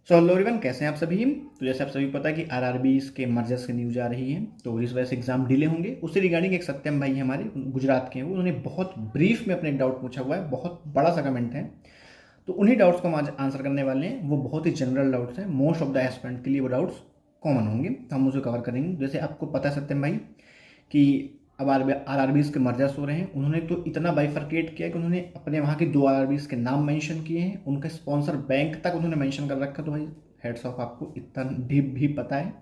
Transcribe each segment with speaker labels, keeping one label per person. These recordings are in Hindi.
Speaker 1: सो हेलो एवरीवन, कैसे हैं आप सभी। तो जैसे आप सभी को पता है कि आरआरबी के मर्जर्स की न्यूज़ आ रही है, तो इस वजह से एग्जाम डिले होंगे। उससे रिगार्डिंग एक सत्यम भाई हमारे गुजरात के हैं, वो उन्होंने बहुत ब्रीफ में अपने डाउट पूछा हुआ है। बहुत बड़ा सा कमेंट है, तो उन्हीं डाउट्स को हम आज आंसर करने वाले हैं। वो बहुत ही जनरल डाउट्स हैं, मोस्ट ऑफ द एस्पिरेंट के लिए वो डाउट्स कॉमन होंगे, तो हम उसे कवर करेंगे। जैसे आपको पता है सत्यम भाई कि अब आरआरबीज के मर्जर्स हो रहे हैं। उन्होंने तो इतना बाइफरकेट किया कि उन्होंने अपने वहाँ की दो आरआरबीज के नाम मेंशन किए हैं, उनका स्पॉन्सर बैंक तक उन्होंने मेंशन कर रखा। तो भाई हेड्स ऑफ, आपको इतना डीप भी पता है।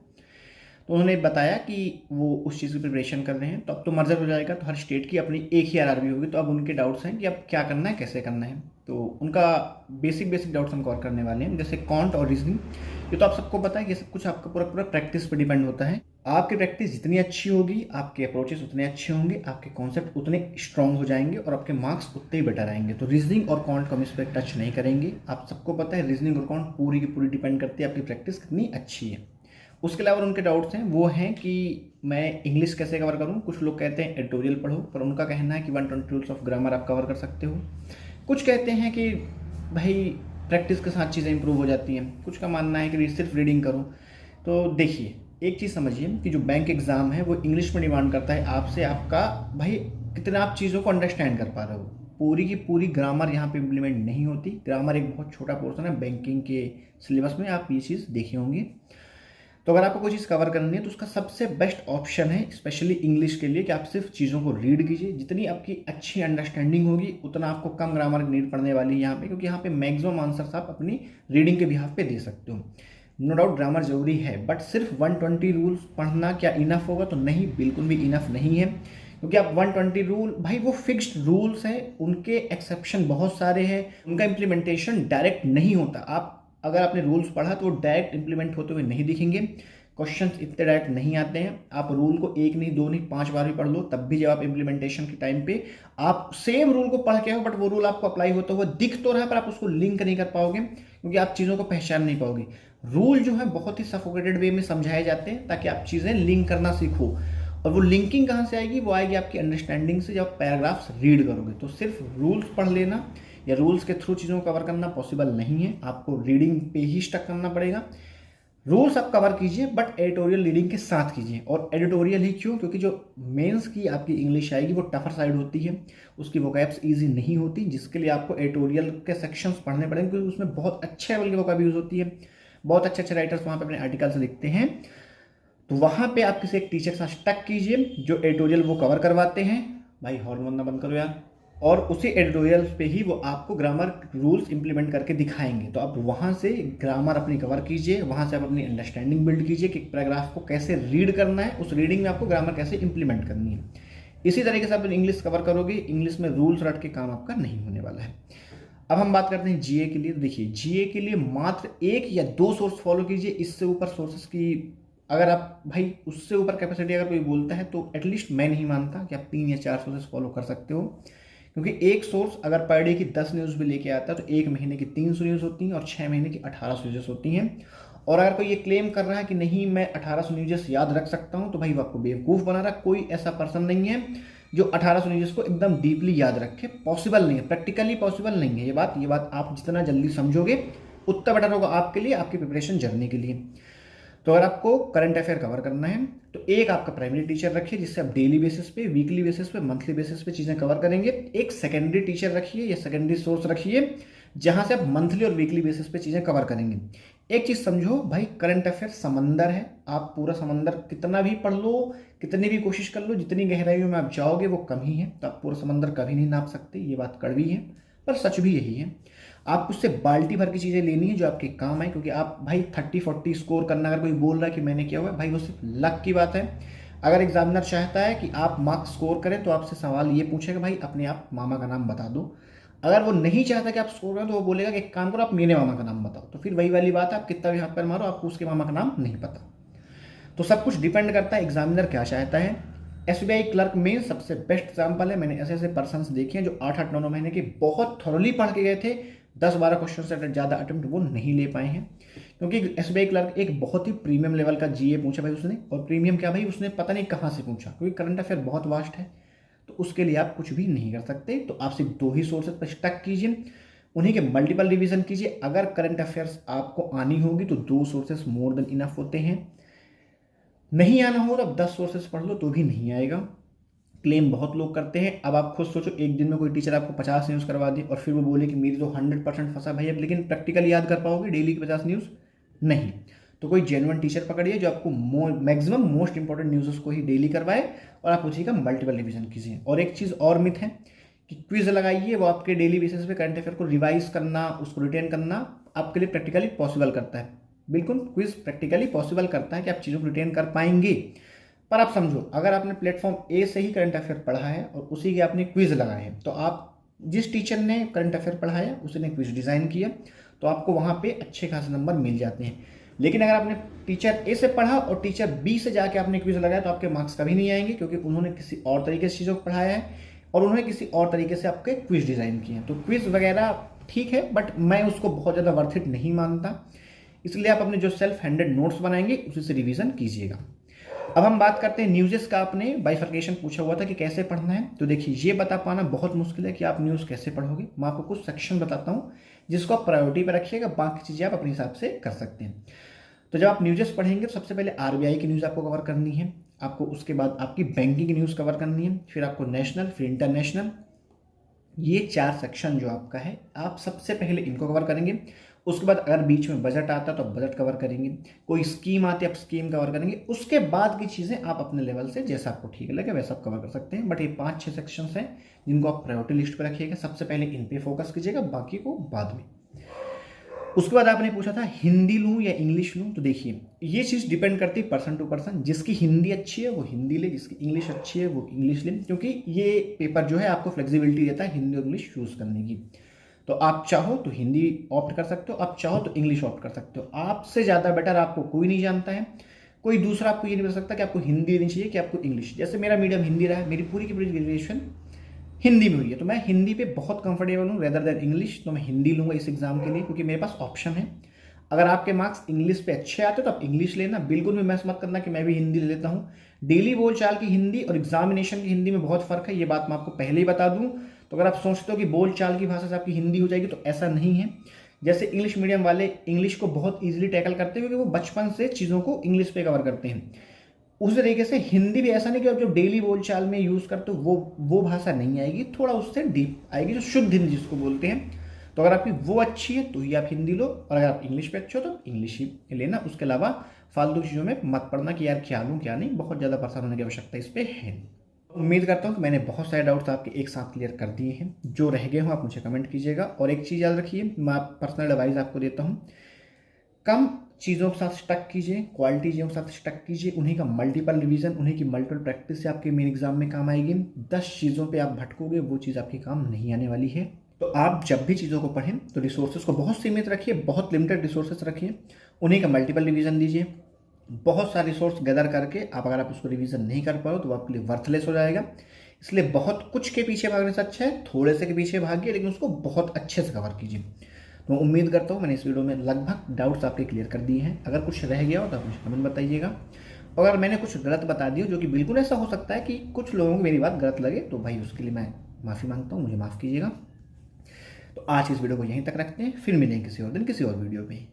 Speaker 1: तो उन्होंने बताया कि वो उस चीज़ की प्रिपरेशन कर रहे हैं। तो अब तो मर्जर हो जाएगा, तो हर स्टेट की अपनी एक ही आरआरबी होगी। तो अब उनके डाउट्स हैं कि अब क्या करना है, कैसे करना है। तो उनका बेसिक डाउट्स हम कवर करने वाले हैं, जैसे कॉन्ट और रीजनिंग। ये तो आप सबको पता है कि सब कुछ आपका पूरा पूरा प्रैक्टिस पर डिपेंड होता है। आपकी प्रैक्टिस जितनी अच्छी होगी, आपके अप्रोचेस उतने अच्छे होंगे, आपके कॉन्सेप्ट उतने स्ट्रांग हो जाएंगे और आपके मार्क्स उतने ही बेटर आएंगे। तो रीजनिंग और कॉन्ट को हम इस पर टच नहीं करेंगे। आप सबको पता है रीजनिंग और कॉन्ट पूरी की पूरी डिपेंड करती है आपकी प्रैक्टिस कितनी अच्छी है। उसके अलावा उनके डाउट्स हैं, वो हैं कि मैं इंग्लिश कैसे कवर करूं। कुछ लोग कहते हैं एडिटोरियल पढ़ो, पर उनका कहना है कि 120 रूल्स ऑफ ग्रामर आप कवर कर सकते हो। कुछ कहते हैं कि भाई प्रैक्टिस के साथ चीज़ें इंप्रूव हो जाती हैं। कुछ का मानना है कि सिर्फ रीडिंग करो। तो देखिए, एक चीज़ समझिए कि जो बैंक एग्ज़ाम है वो इंग्लिश में डिमांड करता है आपसे, आपका भाई कितना आप चीज़ों को अंडरस्टैंड कर पा रहे हो। पूरी की पूरी ग्रामर यहाँ पे इम्प्लीमेंट नहीं होती। ग्रामर एक बहुत छोटा पोर्सन है बैंकिंग के सिलेबस में, आप ये चीज़ देखे होंगे। तो अगर आपको कोई चीज़ कवर करनी है तो उसका सबसे बेस्ट ऑप्शन है, स्पेशली इंग्लिश के लिए, कि आप सिर्फ चीज़ों को रीड कीजिए। जितनी आपकी अच्छी अंडरस्टैंडिंग होगी उतना आपको कम ग्रामर की नीड पड़ने वाली है यहाँ पे, क्योंकि यहाँ पे मैक्सिमम आंसर्स आप अपनी रीडिंग के बिहाफ पे दे सकते हो। नो डाउट ग्रामर जरूरी है, बट सिर्फ 120 रूल्स पढ़ना क्या इनफ होगा? तो नहीं, बिल्कुल भी इनफ नहीं है। क्योंकि आप 120 रूल, भाई वो फिक्स्ड रूल्स हैं, उनके एक्सेप्शन बहुत सारे हैं, उनका इम्प्लीमेंटेशन डायरेक्ट नहीं होता। आप अगर आपने रूल्स पढ़ा तो वो डायरेक्ट इंप्लीमेंट होते हुए नहीं दिखेंगे। क्वेश्चंस इतने डायरेक्ट नहीं आते हैं। आप रूल को एक नहीं, दो नहीं, 5 बार भी पढ़ लो, तब भी जब आप इंप्लीमेंटेशन के टाइम पे आप सेम रूल को पढ़ के हो, बट वो रूल आपको अप्लाई होता हुआ दिख तो रहा है, पर आप उसको लिंक नहीं कर पाओगे, क्योंकि आप चीज़ों को पहचान नहीं पाओगे। रूल जो है बहुत ही सफोकेटेड वे में समझाए जाते हैं ताकि आप चीज़ें लिंक करना सीखो। और वो लिंकिंग कहाँ से आएगी? वो आएगी आपकी अंडरस्टैंडिंग से, जब पैराग्राफ्स रीड करोगे। तो सिर्फ रूल्स पढ़ लेना या रूल्स के थ्रू चीज़ों को कवर करना पॉसिबल नहीं है, आपको रीडिंग पे ही स्टक करना पड़ेगा। रूल्स आप कवर कीजिए, बट एडिटोरियल रीडिंग के साथ कीजिए। और एडिटोरियल ही क्यों? क्योंकि जो मेंस की आपकी इंग्लिश आएगी वो टफर साइड होती है, उसकी वोकैब्स इजी नहीं होती, जिसके लिए आपको एडिटोरियल के सेक्शंस पढ़ने पड़ेंगे, क्योंकि उसमें बहुत अच्छे लेवल की वोकैब यूज होती है। बहुत अच्छे अच्छे राइटर्स वहाँ पे अपने आर्टिकल्स लिखते हैं। तो वहाँ पे आप किसी एक टीचर के साथ स्टक कीजिए जो एडिटोरियल वो कवर करवाते हैं। भाई हॉर्न बनना बंद करो यार। और उसी एडिटोरियल पे ही वो आपको ग्रामर रूल्स इंप्लीमेंट करके दिखाएंगे। तो आप वहाँ से ग्रामर अपनी कवर कीजिए, वहाँ से आप अपनी अंडरस्टैंडिंग बिल्ड कीजिए कि पैराग्राफ को कैसे रीड करना है, उस रीडिंग में आपको ग्रामर कैसे इंप्लीमेंट करनी है। इसी तरीके से आप इंग्लिश कवर करोगे, इंग्लिश में रूल्स रट के काम आपका नहीं होने वाला है। अब हम बात करते हैं जीए के लिए। तो देखिए, जीए के लिए मात्र 1 या 2 सोर्स फॉलो कीजिए। इससे ऊपर सोर्सेस की अगर आप भाई उससे ऊपर कैपेसिटी अगर कोई बोलता है तो एटलीस्ट मैं नहीं मानता कि आप 3 या 4 सोर्सेस फॉलो कर सकते हो। क्योंकि एक सोर्स अगर पर डे की 10 न्यूज़ भी लेके आता है तो 1 महीने की 300 न्यूज़ होती हैं और 6 महीने की 1800 न्यूज़ होती हैं। और अगर कोई ये क्लेम कर रहा है कि नहीं मैं 1800 न्यूज़ याद रख सकता हूँ, तो भाई वो आपको बेवकूफ़ बना रहा है। कोई ऐसा पर्सन नहीं है जो 1800 न्यूज़ को एकदम डीपली याद रखे। पॉसिबल नहीं है, प्रैक्टिकली पॉसिबल नहीं है ये बात आप जितना जल्दी समझोगे उतना बेटर होगा आपके लिए, आपकी प्रिपरेशन जर्नी के लिए। तो अगर आपको करंट अफेयर कवर करना है तो एक आपका प्राइमरी टीचर रखिए जिससे आप डेली बेसिस पे, वीकली बेसिस पे, मंथली बेसिस पे चीज़ें कवर करेंगे। एक सेकेंडरी टीचर रखिए या सेकेंडरी सोर्स रखिए जहां से आप मंथली और वीकली बेसिस पे चीज़ें कवर करेंगे। एक चीज़ समझो भाई, करंट अफेयर समंदर है। आप पूरा समंदर कितना भी पढ़ लो, कितनी भी कोशिश कर लो, जितनी गहराइयों में आप जाओगे वो कम ही है। तो आप पूरा समंदर कभी नहीं नाप सकते, ये बात कड़वी है पर सच भी यही है। आप उससे बाल्टी भर की चीज़ें लेनी है जो आपके काम आए। क्योंकि आप भाई 30-40 स्कोर करना, अगर कोई बोल रहा है कि मैंने किया हुआ है, भाई वो सिर्फ लक की बात है। अगर एग्जामिनर चाहता है कि आप मार्क्स स्कोर करें तो आपसे सवाल ये पूछेगा भाई अपने आप मामा का नाम बता दो। अगर वो नहीं चाहता कि आप स्कोर करें तो वो बोलेगा कि एक काम करो आप मेरे मामा का नाम बताओ। तो फिर वही वाली बात है, आप कितना भी हाथ पैर मारो आपको उसके मामा का नाम नहीं पता। तो सब कुछ डिपेंड करता है एग्जामिनर क्या चाहता है। एसबीआई क्लर्क में सबसे बेस्ट एग्जाम्पल है। मैंने ऐसे ऐसे पर्सन्स देखे हैं जो 8-8 9 महीने के बहुत थॉरली पढ़ के गए थे, 10-12 क्वेश्चन से ज़्यादा अटेम्प्ट वो नहीं ले पाए हैं। क्योंकि एसबीआई क्लर्क एक बहुत ही प्रीमियम लेवल का जीए पूछा भाई उसने। और प्रीमियम क्या भाई, उसने पता नहीं कहाँ से पूछा, क्योंकि करंट अफेयर बहुत वास्ट है। तो उसके लिए आप कुछ भी नहीं कर सकते। तो आप सिर्फ 2 ही सोर्सेज पर स्टक कीजिए। उन्हीं के मल्टीपल रिवीजन कीजिए। अगर करंट अफेयर्स आपको आनी होगी तो 2 सोर्सेस मोर देन इनफ होते हैं। नहीं आना हो तो अब 10 सोर्सेस पढ़ लो तो भी नहीं आएगा। क्लेम बहुत लोग करते हैं। अब आप खुद सोचो, एक दिन में कोई टीचर आपको 50 न्यूज़ करवा दे और फिर वो बोले कि मेरी तो 100% फंसा भाई, अब लेकिन प्रैक्टिकल याद कर पाओगे डेली की 50 न्यूज़? नहीं। तो कोई जेन्युइन टीचर पकड़िए जो आपको मैक्सिमम मोस्ट इंपॉर्टेंट न्यूज़ को ही डेली करवाए और आप उसी का मल्टीपल रिवीजन कीजिए। और एक चीज़ और मिथ है कि क्विज लगाइए, वो आपके डेली बेसिस पे करंट अफेयर को रिवाइज करना, उसको रिटेन करना आपके लिए प्रैक्टिकली पॉसिबल करता है। बिल्कुल क्विज प्रैक्टिकली पॉसिबल करता है कि आप चीज़ों को रिटेन कर पाएंगे। पर आप समझो, अगर आपने प्लेटफॉर्म ए से ही करंट अफेयर पढ़ा है और उसी के आपने क्विज लगाए हैं, तो आप जिस टीचर ने करंट अफेयर पढ़ाया उसने क्विज डिज़ाइन किया, तो आपको वहाँ पे अच्छे खासे नंबर मिल जाते हैं। लेकिन अगर आपने टीचर ए से पढ़ा और टीचर बी से जाके आपने क्विज लगाया तो आपके मार्क्स कभी नहीं आएंगे, क्योंकि उन्होंने किसी और तरीके से चीज़ों को पढ़ाया है और उन्होंने किसी और तरीके से आपके क्विज डिज़ाइन किए हैं। तो क्विज वगैरह ठीक है, बट मैं उसको बहुत ज़्यादा वर्थ इट नहीं मानता। इसलिए आप अपने जो सेल्फ हैंडेड नोट्स बनाएंगे उसी से रिवीजन कीजिएगा। अब हम बात करते हैं न्यूज़ेस का। आपने बाइफर्केशन पूछा हुआ था कि कैसे पढ़ना है, तो देखिए ये बता पाना बहुत मुश्किल है कि आप न्यूज़ कैसे पढ़ोगे। मैं आपको कुछ सेक्शन बताता हूँ जिसको आप प्रायोरिटी पर रखिएगा, बाकी चीज़ें आप अपने हिसाब से कर सकते हैं। तो जब आप न्यूज़ेस पढ़ेंगे तो सबसे पहले आरबीआई की न्यूज़ आपको कवर करनी है, आपको उसके बाद आपकी बैंकिंग की न्यूज़ कवर करनी है, फिर आपको नेशनल, फिर इंटरनेशनल। ये 4 सेक्शन जो आपका है, आप सबसे पहले इनको कवर करेंगे। उसके बाद अगर बीच में बजट आता है तो आप बजट कवर करेंगे, कोई स्कीम आती है आप स्कीम कवर करेंगे। उसके बाद की चीज़ें आप अपने लेवल से जैसा आपको ठीक लगे वैसा आप कवर कर सकते हैं। बट ये 5-6 सेक्शंस हैं जिनको आप प्रायोरिटी लिस्ट पर रखिएगा। सबसे पहले इन पे फोकस कीजिएगा, बाकी को बाद में। उसके बाद आपने पूछा था हिंदी लूँ या इंग्लिश लूँ, तो देखिए ये चीज़ डिपेंड करती है पर्सन टू पर्सन। जिसकी हिंदी अच्छी है वो हिंदी ले, जिसकी इंग्लिश अच्छी है वो इंग्लिश ले, क्योंकि ये पेपर जो है आपको फ्लेक्सिबिलिटी देता है हिंदी और इंग्लिश चूज़ करने की। तो आप चाहो तो हिंदी ऑप्ट कर सकते हो, आप चाहो तो इंग्लिश ऑप्ट कर सकते हो। आपसे ज़्यादा बेटर आपको कोई नहीं जानता है। कोई दूसरा आपको ये नहीं बता सकता कि आपको हिंदी लेनी चाहिए कि आपको इंग्लिश। जैसे मेरा मीडियम हिंदी रहा है, मेरी पूरी की पूरी ग्रेजुएशन हिंदी में हुई है, तो मैं हिंदी पे बहुत कंफर्टेबल हूँ रेदर देन इंग्लिश। तो मैं हिंदी लूँगा इस एग्ज़ाम के लिए, क्योंकि मेरे पास ऑप्शन है। अगर आपके मार्क्स इंग्लिश पे अच्छे आते हो तो आप इंग्लिश लेना, बिल्कुल भी मैस मत करना कि मैं भी हिंदी ले लेता हूँ। डेली बोलचाल की हिंदी और एग्जामिनेशन की हिंदी में बहुत फ़र्क है, ये बात मैं आपको पहले ही बता दूँ। तो अगर आप सोचते हो कि बोलचाल की भाषा से आपकी हिंदी हो जाएगी, तो ऐसा नहीं है। जैसे इंग्लिश मीडियम वाले इंग्लिश को बहुत ईजिली टैकल करते हैं, क्योंकि वो बचपन से चीज़ों को इंग्लिश पे कवर करते हैं। उस तरीके से हिंदी भी ऐसा नहीं कि आप जो डेली बोलचाल में यूज़ करते हो वो भाषा नहीं आएगी, थोड़ा उससे डीप आएगी, जो शुद्ध हिंदी जिसको बोलते हैं। तो अगर आपकी वो अच्छी है तो ही आप हिंदी लो, और अगर आप इंग्लिश पे अच्छे हो तो इंग्लिश ही लेना। उसके अलावा फालतू चीज़ों में मत पड़ना कि यार क्या लूँ क्या नहीं, बहुत ज़्यादा परेशान होने की आवश्यकता इस पर है। उम्मीद करता हूँ कि मैंने बहुत सारे डाउट्स आपके एक साथ क्लियर कर दिए हैं। जो रह गए हों आप मुझे कमेंट कीजिएगा। और एक चीज़ याद रखिए, मैं पर्सनल एडवाइस आपको देता हूँ, कम चीज़ों के साथ स्टक कीजिए, क्वालिटी चीज़ों के साथ स्टक कीजिए। उन्हीं का मल्टीपल रिवीजन, उन्हीं की मल्टीपल प्रैक्टिस से आपके मेन एग्जाम में काम आएगी। 10 चीज़ों पे आप भटकोगे, वो चीज़ आपके काम नहीं आने वाली है। तो आप जब भी चीज़ों को पढ़ें तो रिसोर्सेज को बहुत सीमित रखिए, बहुत लिमिटेड रिसोर्सेज रखिए, उन्हीं का मल्टीपल रिवीजन दीजिए। बहुत सारे रिसोर्स गैदर करके अगर आप उसको रिवीजन नहीं कर पाओ तो वो आपके लिए वर्थलेस हो जाएगा। इसलिए बहुत कुछ के पीछे भागने से अच्छा है थोड़े से के पीछे भागिए, लेकिन उसको बहुत अच्छे से कवर कीजिए। तो उम्मीद करता हूँ मैंने इस वीडियो में लगभग डाउट्स आपके क्लियर कर दिए हैं। अगर कुछ रह गया हो तो आप मुझे कमेंट बताइएगा। और अगर मैंने कुछ गलत बता दिया, जो कि बिल्कुल ऐसा हो सकता है कि कुछ लोगों को मेरी बात गलत लगे, तो भाई उसके लिए मैं माफ़ी मांगता हूँ, मुझे माफ़ कीजिएगा। तो आज इस वीडियो को यहीं तक रखते हैं, फिर मिलेंगे किसी और दिन किसी और वीडियो में।